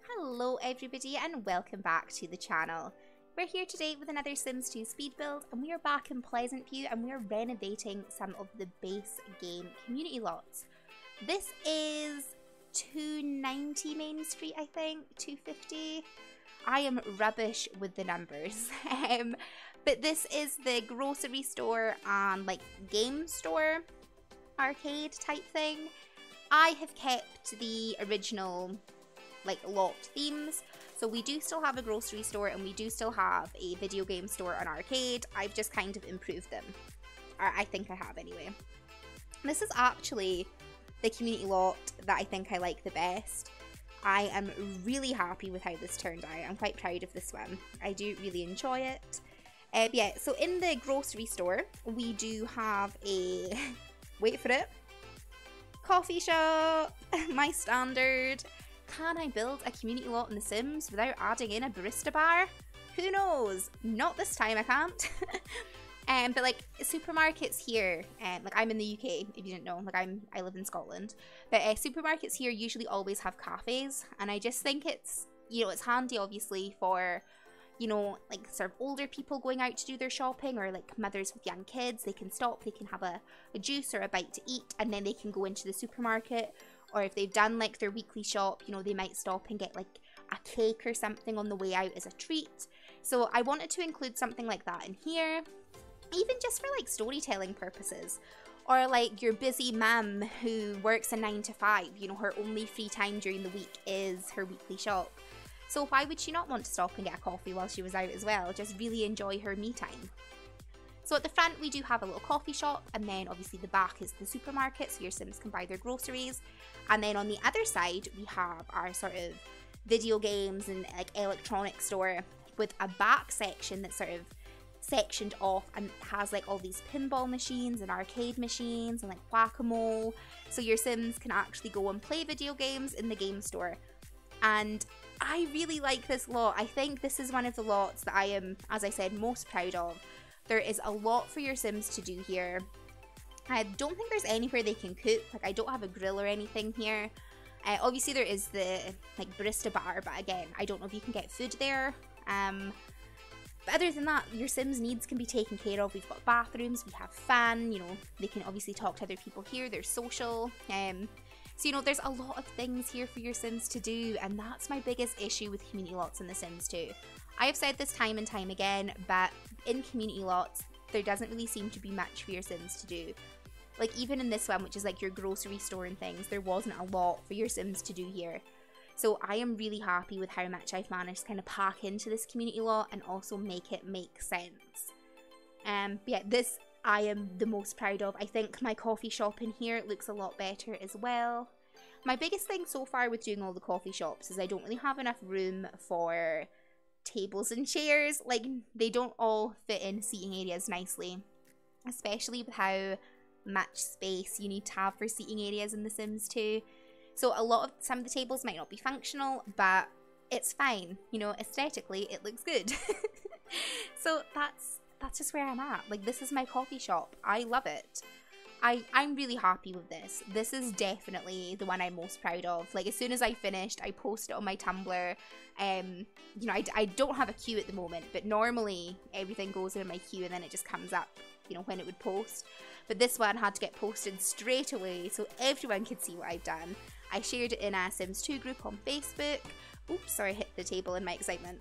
Hello everybody and welcome back to the channel. We're here today with another Sims 2 speed build, and we are back in Pleasantview and we are renovating some of the base game community lots. This is 290 Main Street, I think, 250. I am rubbish with the numbers. But this is the grocery store and like game store arcade type thing. I have kept the original like lot themes, so we do still have a grocery store and we do still have a video game store and arcade. I've just kind of improved them, or I think I have anyway. This is actually the community lot that I think I like the best. I am really happy with how this turned out. I'm quite proud of this one. I do really enjoy it. Yeah, so in the grocery store we do have a wait for it, coffee shop. My standard. Can I build a community lot in The Sims without adding in a barista bar? Who knows? Not this time, I can't. But like supermarkets here, like I'm in the UK, if you didn't know, like I live in Scotland. But supermarkets here usually always have cafes, and I just think it's, you know, it's handy obviously for, you know, like sort of older people going out to do their shopping, or like mothers with young kids. They can stop, they can have a juice or a bite to eat, and then they can go into the supermarket. Or if they've done like their weekly shop, you know, they might stop and get like a cake or something on the way out as a treat. So I wanted to include something like that in here, even just for like storytelling purposes. Or like your busy mum who works a 9 to 5, you know, her only free time during the week is her weekly shop. So why would she not want to stop and get a coffee while she was out as well? Just really enjoy her me time. So at the front we do have a little coffee shop, and then obviously the back is the supermarket, so your Sims can buy their groceries. And then on the other side we have our sort of video games and like electronic store with a back section that's sort of sectioned off and has like all these pinball machines and arcade machines and like whack-a-mole, so your Sims can actually go and play video games in the game store. And I really like this lot. I think this is one of the lots that I am, as I said, most proud of. There is a lot for your Sims to do here. I don't think there's anywhere they can cook. Like, I don't have a grill or anything here. Obviously there is the like barista bar, but again, I don't know if you can get food there. But other than that, your Sims' needs can be taken care of. We've got bathrooms, we have fun, you know, they can obviously talk to other people here, they're social. So, you know, there's a lot of things here for your Sims to do, and that's my biggest issue with community lots in The Sims 2. I have said this time and time again, but in community lots, there doesn't really seem to be much for your Sims to do. Like, even in this one, which is like your grocery store and things, there wasn't a lot for your Sims to do here. So I am really happy with how much I've managed to kind of pack into this community lot and also make it make sense. Yeah, this I am the most proud of. I think my coffee shop in here looks a lot better as well. My biggest thing so far with doing all the coffee shops is I don't really have enough room for tables and chairs. Like, they don't all fit in seating areas nicely, especially with how much space you need to have for seating areas in The Sims 2. So some of the tables might not be functional, but it's fine, you know, aesthetically it looks good. So that's just where I'm at. Like, this is my coffee shop. I love it. I'm really happy with this. This is definitely the one I'm most proud of. Like, as soon as I finished, I posted it on my Tumblr. You know, I don't have a queue at the moment, but normally everything goes in my queue and then it just comes up, you know, when it would post. But this one had to get posted straight away so everyone could see what I've done. I shared it in a Sims 2 group on Facebook. Oops, sorry, I hit the table in my excitement.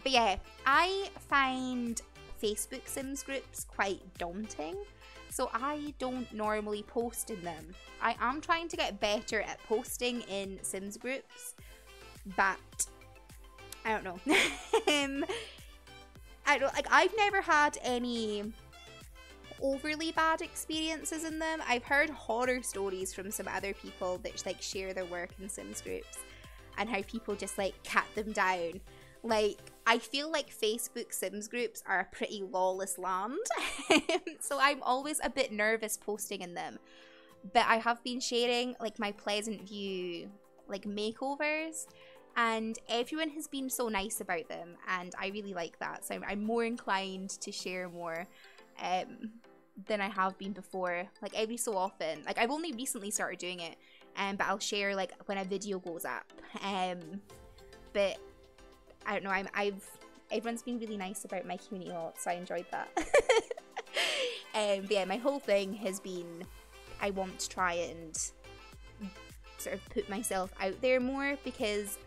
But yeah, I find Facebook Sims groups quite daunting, so I don't normally post in them. I am trying to get better at posting in Sims groups, but I don't know. I've never had any overly bad experiences in them. I've heard horror stories from some other people that like share their work in Sims groups and how people just like cut them down. Like, I feel like Facebook Sims groups are a pretty lawless land. So I'm always a bit nervous posting in them. But I have been sharing like my Pleasantview like makeovers, and everyone has been so nice about them, and I really like that. So I'm more inclined to share more. than I have been before. Like every so often. Like I've only recently started doing it, but I'll share like when a video goes up. But I don't know. Everyone's been really nice about my community lot, so I enjoyed that. But yeah, my whole thing has been I want to try and sort of put myself out there more, because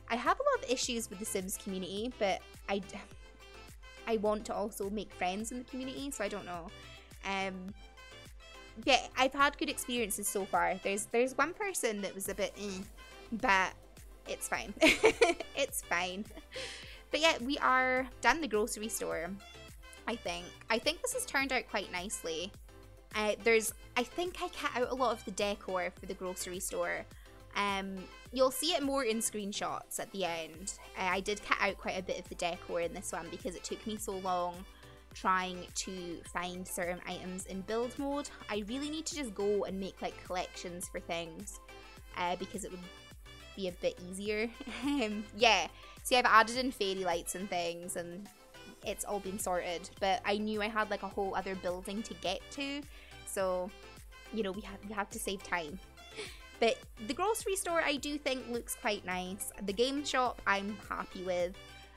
I have a lot of issues with the Sims community, but I want to also make friends in the community, so I don't know. Yeah, I've had good experiences so far. There's one person that was a bit but it's fine. It's fine. But yeah, we are done the grocery store, I think. I think this has turned out quite nicely. I think I cut out a lot of the decor for the grocery store. You'll see it more in screenshots at the end. I did cut out quite a bit of the decor in this one because it took me so long trying to find certain items in build mode. I really need to just go and make like collections for things because it would be a bit easier. Yeah, see, I've added in fairy lights and things and it's all been sorted, but I knew I had like a whole other building to get to, so you know, we have to save time. But the grocery store I do think looks quite nice. The game shop I'm happy with.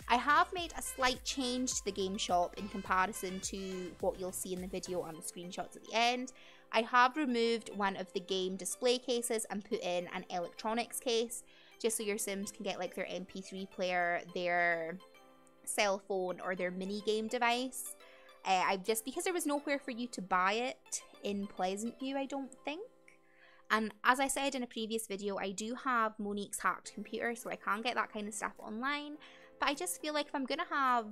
I have made a slight change to the game shop in comparison to what you'll see in the video on the screenshots at the end. I have removed one of the game display cases and put in an electronics case, just so your Sims can get like their MP3 player, their cell phone, or their mini game device. Just because there was nowhere for you to buy it in Pleasantview, I don't think. And as I said in a previous video, I do have Monique's hacked computer, so I can get that kind of stuff online. But I just feel like if I'm going to have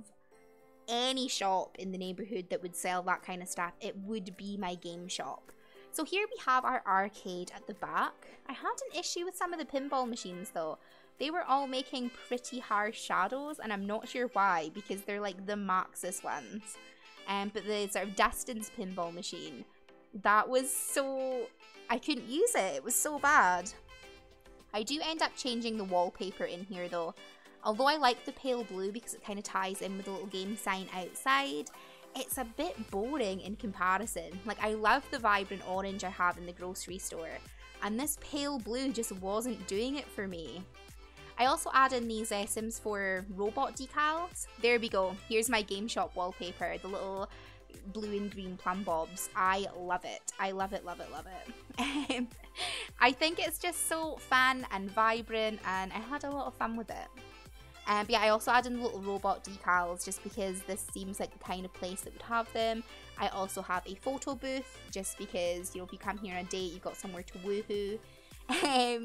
any shop in the neighbourhood that would sell that kind of stuff, it would be my game shop. So here we have our arcade at the back. I had an issue with some of the pinball machines though. They were all making pretty harsh shadows, and I'm not sure why, because they're like the Maxis ones. But the sort of Dustin's pinball machine, that was so... I couldn't use it. It was so bad. I do end up changing the wallpaper in here though. Although I like the pale blue because it kind of ties in with the little game sign outside, it's a bit boring in comparison. Like, I love the vibrant orange I have in the grocery store, and this pale blue just wasn't doing it for me. I also add in these Sims 4 robot decals. There we go. Here's my game shop wallpaper, the little blue and green plum bobs. I love it. I love it, love it, love it. I think it's just so fun and vibrant, and I had a lot of fun with it. But yeah, I also added in little robot decals just because this seems like the kind of place that would have them. I also have a photo booth just because, you know, if you come here on a date, you've got somewhere to woohoo.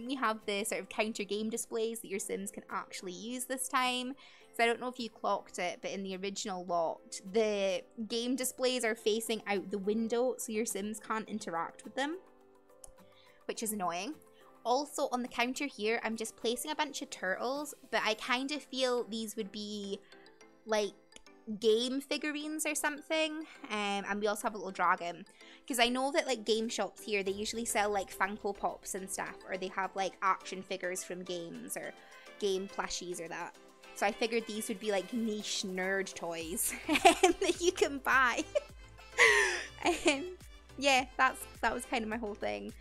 We have the sort of counter game displays that your Sims can actually use this time. So I don't know if you clocked it, but in the original lot, the game displays are facing out the window, so your Sims can't interact with them, which is annoying. Also on the counter here, I'm just placing a bunch of turtles, but I kind of feel these would be like game figurines or something. And we also have a little dragon, because I know that like game shops here, they usually sell like Funko Pops and stuff, or they have like action figures from games or game plushies or that. So I figured these would be like niche nerd toys that you can buy. Yeah, that was kind of my whole thing.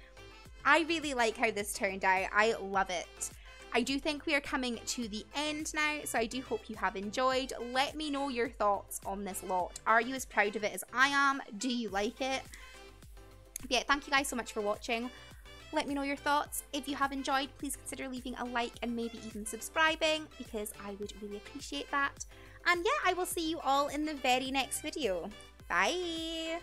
I really like how this turned out. I love it. I do think we are coming to the end now, so I do hope you have enjoyed. Let me know your thoughts on this lot. Are you as proud of it as I am? Do you like it? But yeah, thank you guys so much for watching. Let me know your thoughts. If you have enjoyed, please consider leaving a like and maybe even subscribing, because I would really appreciate that. And yeah, I will see you all in the very next video. Bye!